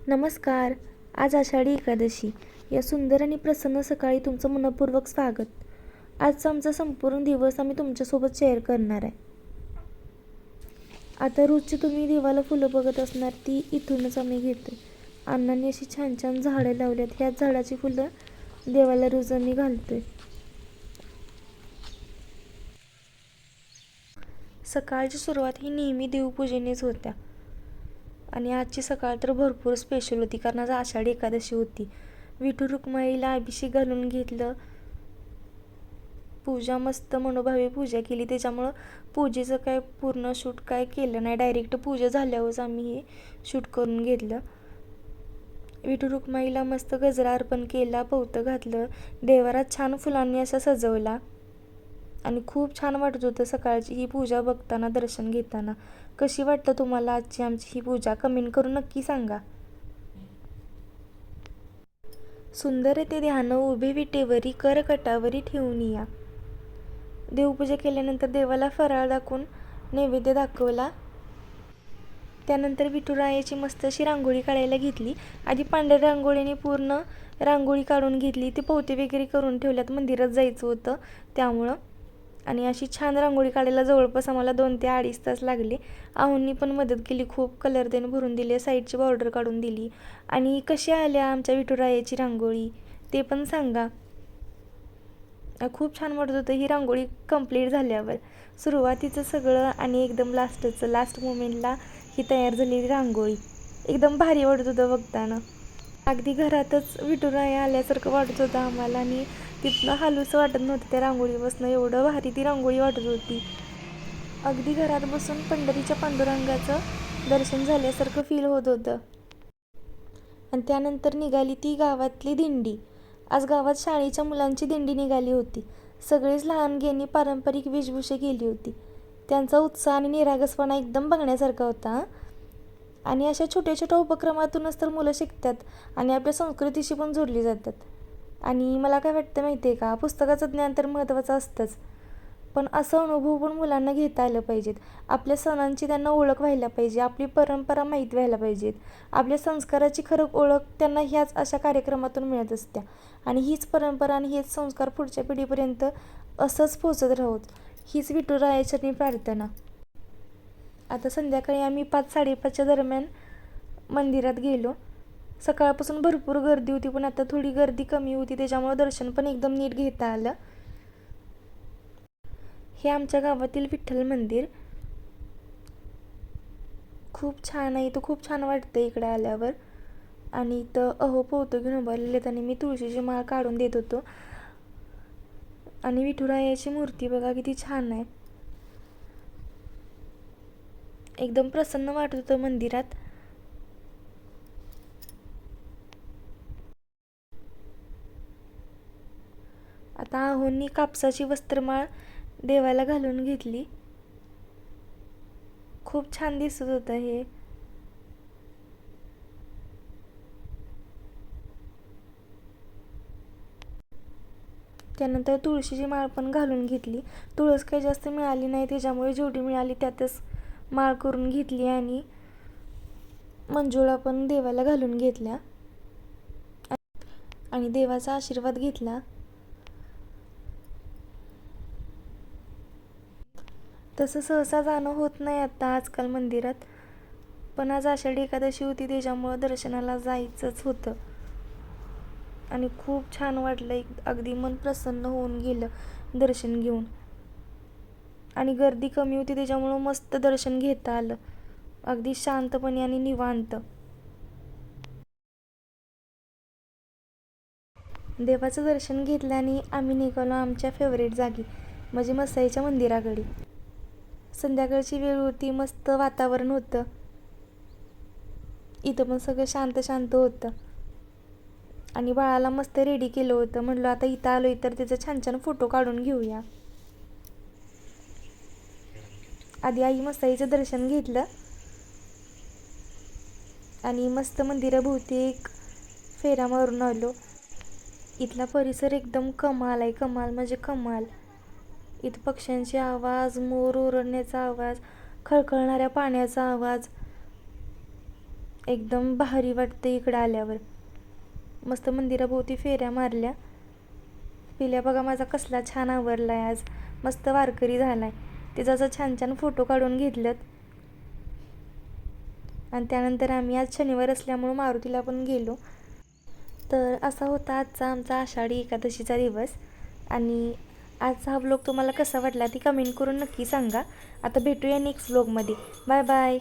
नमस्कार. आज आषाढी एकादशी. या सुंदर आणि प्रसन्न सकाळी तुमचं मनःपूर्वक स्वागत. आजचा आमचा संपूर्ण दिवस आम्ही तुमच्यासोबत शेअर करणार आहे. आता रोजची तुम्ही देवाला फुलं बघत असणार, ती इथूनच आम्ही घेतो. अण्णांनी अशी छान छान झाडं लावल्यात. ह्याच झाडाची फुलं देवाला रोज आम्ही घालतोय. सकाळची सुरुवात ही नेहमी देवपूजेनेच होत्या. आणि आजची सकाळ तर भरपूर स्पेशल होती, कारण आज आषाढी एकादशी होती. विठू रुक्माईला अभिषेक घालून घेतलं, पूजा मस्त मनोभावे पूजा केली. त्याच्यामुळं पूजेचं काय पूर्ण शूट काय केलं नाही, डायरेक्ट पूजा झाल्यावरच आम्ही हे शूट करून घेतलं. विठू रुक्माईला मस्त गजरा अर्पण केला, पवतं घातलं, देवारात छान फुलांनी असा सजवला आणि खूप छान वाटत होतं सकाळची ही पूजा बघताना, दर्शन घेताना. कशी वाटतं तुम्हाला आजची आमची ही पूजा? कमेंट करून नक्की सांगा. सुंदर ते ध्यान उभे विटेवरी, कर कटावरी ठेवून या. देवपूजा केल्यानंतर देवाला फराळ दाखवून नैवेद्य दाखवला. त्यानंतर विठुरायाची मस्त अशी रांगोळी काढायला घेतली. आधी पांढऱ्या रांगोळीने पूर्ण रांगोळी काढून घेतली. ते पोते वगैरे करून ठेवल्यात, मंदिरात जायचं होतं त्यामुळं. आणि अशी छान रांगोळी काढायला जवळपास आम्हाला 2 ते 2.5 तास लागले. आहोंनी पण मदत केली, खूप कलर त्याने भरून दिले, साईडची बॉर्डर काढून दिली. आणि कशी आल्या आमच्या विठुरायाची रांगोळी ते पण सांगा. खूप छान वाटत होतं ही रांगोळी कंप्लीट झाल्यावर. सुरुवातीचं सगळं आणि एकदम लास्ट मोमेंटला ही तयार झालेली रांगोळी एकदम भारी वाटत होतं बघताना. अगदी घरातच विठुराया आल्यासारखं वाटत होतं आम्हाला आणि तिथनं हालूचं वाटत नव्हतं त्या रांगोळीपासून. एवढं भारी ती रांगोळी वाटत होती. अगदी घरात बसून पंढरीच्या पांडुरंगाचं दर्शन झाल्यासारखं फील होत होतं. आणि त्यानंतर निघाली ती गावातली दिंडी. आज गावात शाळेच्या मुलांची दिंडी निघाली होती. सगळेच लहानग्यांनी पारंपरिक वेशभूषा केली होती. त्यांचा उत्साह आणि निरागसपणा एकदम बघण्यासारखा होता. आणि अशा छोट्या छोट्या उपक्रमातूनच तर मुलं शिकतात आणि आपल्या संस्कृतीशी पण जोडली जातात. आणि मला काय वाटतं माहिती आहे का, पुस्तकाचं ज्ञान तर महत्त्वाचं असतंच, पण असं अनुभव पण मुलांना घेता आलं पाहिजेत. आपल्या सणांची त्यांना ओळख व्हायला पाहिजे, आपली परंपरा माहीत व्हायला पाहिजेत, आपल्या संस्काराची खरं ओळख त्यांना ह्याच अशा कार्यक्रमातून मिळत असत्या. आणि हीच परंपरा आणि हेच संस्कार पुढच्या पिढीपर्यंत असंच पोचत राहोत, हीच विठुरायाचरणी प्रार्थना. आता संध्याकाळी आम्ही 5-5:30च्या दरम्यान मंदिरात गेलो. सकाळपासून भरपूर गर्दी होती, पण आता थोडी गर्दी कमी होती, त्याच्यामुळं दर्शन पण एकदम नीट घेता आलं. हे आमच्या गावातील विठ्ठल मंदिर खूप छान आहे. इथं खूप छान वाटतं इकडे आल्यावर. आणि इथं पोतं घेऊन उभारलेले आहेत आणि मी तुळशीची माळ काढून देत होतो. आणि विठुरायाची मूर्ती बघा किती छान आहे, एकदम प्रसन्न वाटत होतं मंदिरात. आता आहोंनी कापसाची वस्त्रमाळ देवाला घालून घेतली. खूप छान दिसत होतं हे. त्यानंतर तुळशीची माळ पण घालून घेतली. तुळस काही जास्त मिळाली नाही, त्याच्यामुळे जेवढी मिळाली त्यातच माळ करून घेतली. आणि मंजुळा पण देवाला घालून घेतल्या आणि देवाचा आशीर्वाद घेतला. तसं सहसा जाणं होत नाही आता आजकाल मंदिरात, पण आज आषाढी एकादशी होती त्याच्यामुळं दर्शनाला जायचंच होतं. आणि खूप छान वाटलं, अगदी मन प्रसन्न होऊन गेलं दर्शन घेऊन. आणि गर्दी कमी होती त्याच्यामुळं मस्त दर्शन घेता आलं, अगदी शांतपणे आणि निवांत. देवाचं दर्शन घेतल्याने आम्ही निघालो आमच्या फेवरेट जागी, म्हणजे मसाईच्या मंदिराकडे. संध्याकाळची वेळ होती, मस्त वातावरण होतं, इथं पण सगळं शांत शांत होतं. आणि बाळाला मस्त रेडी केलं होतं. म्हटलं आता इथं आलोय तर त्याचं छान छान फोटो काढून घेऊया. आधी आई मसाईचं दर्शन घेतलं आणि मस्त मंदिराभोवती एक फेरा मारून आलो. इथला परिसर एकदम कमाल आहे, कमाल म्हणजे कमाल. इथं पक्ष्यांचे आवाज, मोर ओरडण्याचा आवाज, खळखळणाऱ्या पाण्याचा आवाज, एकदम भारी वाटते इकडं आल्यावर. मस्त मंदिराभोवती फेऱ्या मारल्या. पिल्या बघा माझा कसला छान आवरलाय आज. मस्त वारकरी झालाय. तिचा असं छान छान फोटो काढून घेतलेत. आणि त्यानंतर आम्ही आज शनिवार असल्यामुळं मारुतीला पण गेलो. तर असा होता आजचा आमचा आषाढी एकादशीचा दिवस. आणि आजचा हा व्लॉग तुम्हाला कसा वाटला ती कमेंट करून नक्की सांगा. आता भेटूया नेक्स्ट व्लॉगमध्ये. Bye bye.